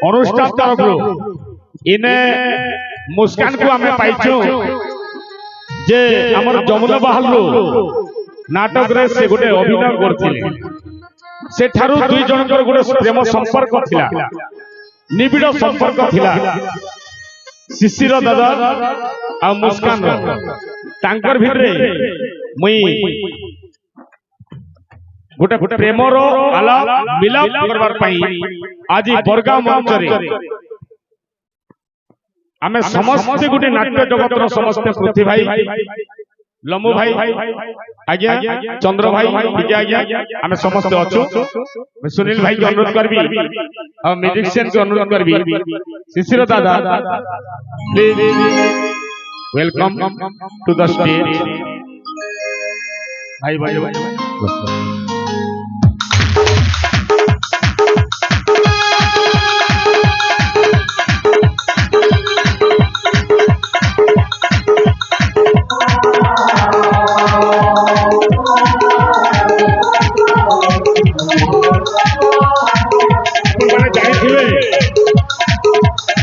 अनुष्ठान तरफ इने मुस्कान को आम पाइछु जे हमर जमुना बहालू नाटक रे से गोटे अभिनय करथिले से थारु दुई जनकर गोटे प्रेम संपर्क थिला निबिड़ संपर्क थिला शिशिर दादा आ मुस्कान तांकर भितरे मुई गोटे प्रेमर आलाप मिलाप करबार पई आज बरगांव मंच रे आमे समस्त गोटे नाट्य जगत रो समस्त पृथ्वी भाई लम्बू भाई आज्ञा चंद्र भाई विजय आज्ञा आमे समस्त अछु मैं सुनील भाई के अनुरोध करबी और म्यूजिशियन के अनुरोध करबी शिशिर दादा please welcome to the stage भाई भाई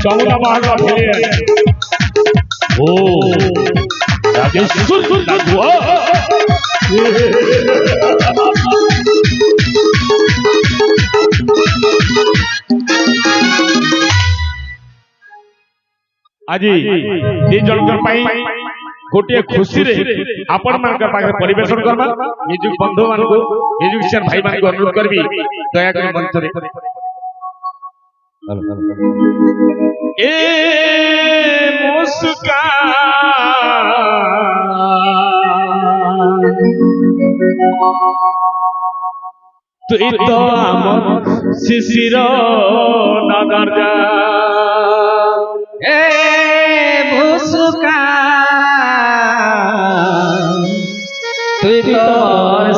जमुना बहाल ओ राजेश्वर आज दी जनकर गोटे खुशी रे आपण मानकर पाखे परिवेशन करबा म्यूजिक बंधु मान को म्यूजिशियन भाई मान को अनुरोध करबी दया कर मंच रे ए मुस्कान तुई तो आमर शिशिर नगर जा ए मुस्कान तुई तो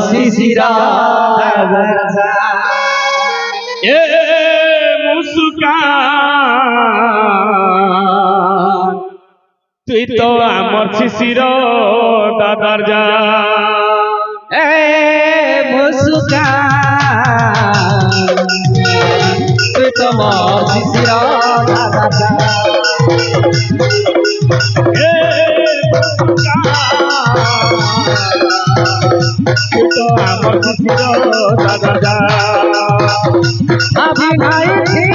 शिशिर नगर जा ए मुस्कान तुई तो आमर शिशिर दादार जा ए मुस्कान तुई तो मोर शिशिर दादार जा ए मुस्कान तुई तो आमर शिशिर दादार जा अभी नहीं थी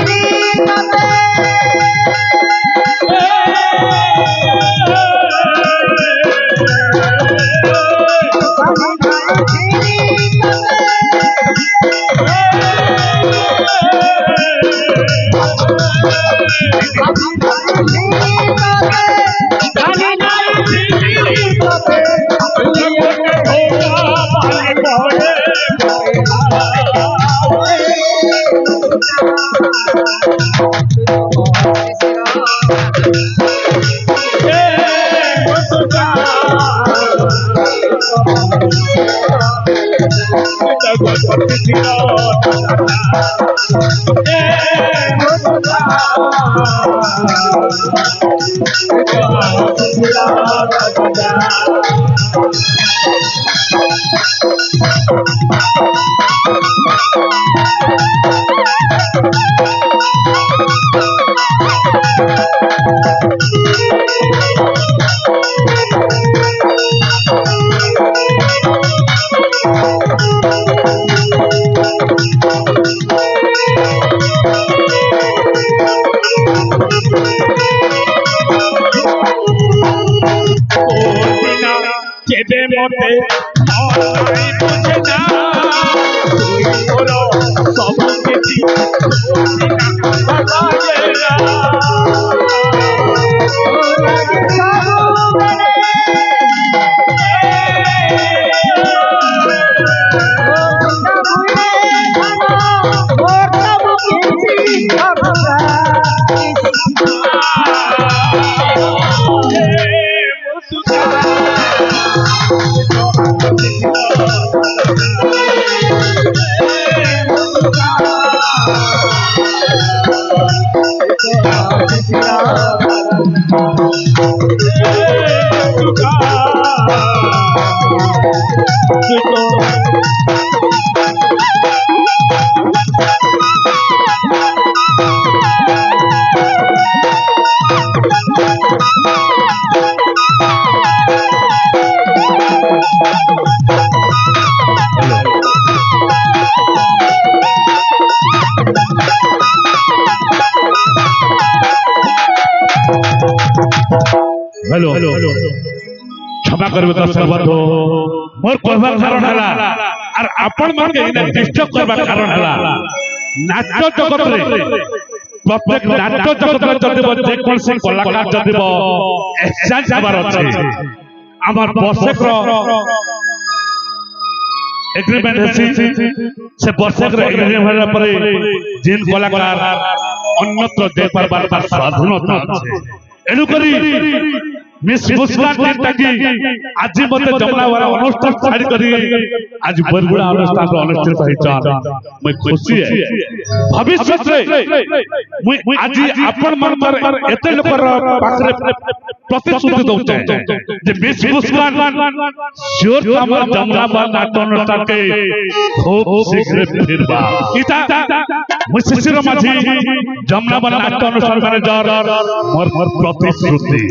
हेलो क्षमा करबे दर्शक बंधु मोर कहबार कारण हला और आपण मन के डिस्टर्ब करबार कारण हला नाट्य जगत रे प्रत्येक नाट्य जगत रे जदि जे कोन से कलाकार जदि एक्सचेंज हबार अछि हमर बसेक एग्रीमेंट है से बसेक एग्रीमेंट होला परे जिन कलाकार अन्यत्र दे पारबार स्वाधीनता अछि एनु करी मिस मुस्कान ताकि आज मते जमना वाला अनुष्ठान छाड़ी करी आज बरगुड़ा अनुष्ठान अनुष्ठित होइछन मैं खुशी है भविष्य से मैं आज अपन मन पर एते लोकर पाखरे प्रतिश्रुति दउ चाहे जे मिस मुस्कान श्योर हमर जमना वाला नाट्य अनुष्ठान के खूब शीघ्र फिरबा इता मैं शिशिर माझी जमना वाला नाट्य अनुष्ठान मैनेजर मोर प्रतिश्रुति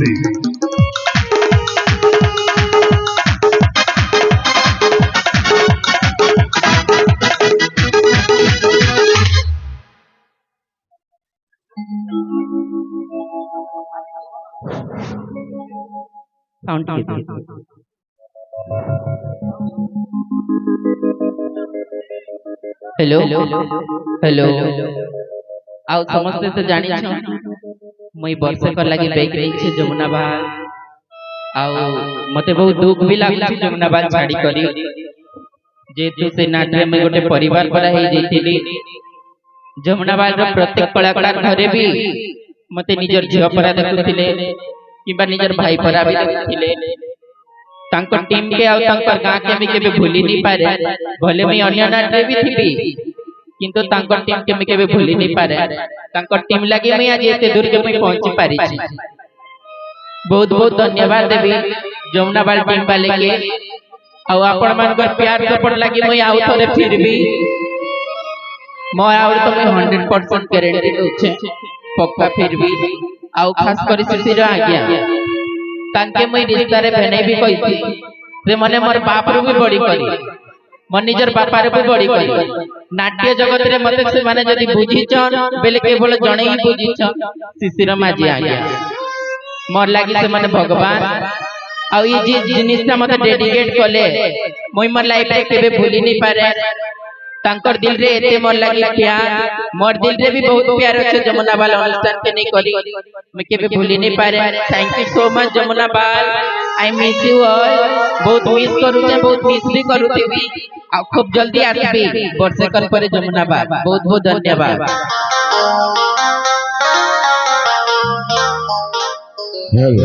साउंड हेलो हेलो आउ समस्ते से जानी छ मुई वर्षे कर लागि बैक रही छे जमुना बा आउ मते बहुत दुख भी लाग छी जमुना बा छाड़ी करी जेतु से नाट्य में गोटे परिवार परा हे जैतिली जमुना बा रो प्रत्येक कलाकार घरे भी मते निजर झियो परा देखुथिले किबा निजर भाई परा भी देखुथिले तांको टीम के आउ तांकर गां के भी केबे भूली नहीं पारे भले मैं अन्य नाट्य भी थिबी किंतु तांकर टीम के मैं केबे भूली नहीं पारे तांकर टीम लागि मैं आज एते दूर के मैं पहुंची पारी छी बहुत बहुत धन्यवाद देबी जमुना बाल टीम वाले के आउ आपण मानकर प्यार सपोर्ट लागि मैं आउ थोड़े फिर भी मैं आउ तो मैं 100% गारंटी दउ छे पक्का फिर भी आउ खास कर शिशिर आज्ञा तांके मैं रिश्ता रे भेने भी कहिसी से मने मोर बाप रो भी बड़ी करी मन निजर बापा रे भी बड़ी करी नाट्य जगत रे मते से माने जदी बुझीचन बेले केवल जणे ही बुझीचन शिशिर माझी आज्ञा मोर लागि से माने भगवान आ ई जे जिनिसटा मते डेडिकेट कले मोय मोर लाइफ रे केबे भूली नहीं पारे तांकर दिल रे एते मोर लागि प्यार मोर दिल रे भी बहुत प्यार अछि जमुना बाल अनुष्ठान के नहीं करी मैं केबे भूली नहीं पारे thank you so much Jamuna बाल आई मिस यू ऑल बहुत मिस करू छे बहुत मिस भी करूथिबी आ खूब जल्दी आसीबी वर्षे कर परे जमुना बाल बहुत बहुत धन्यवाद।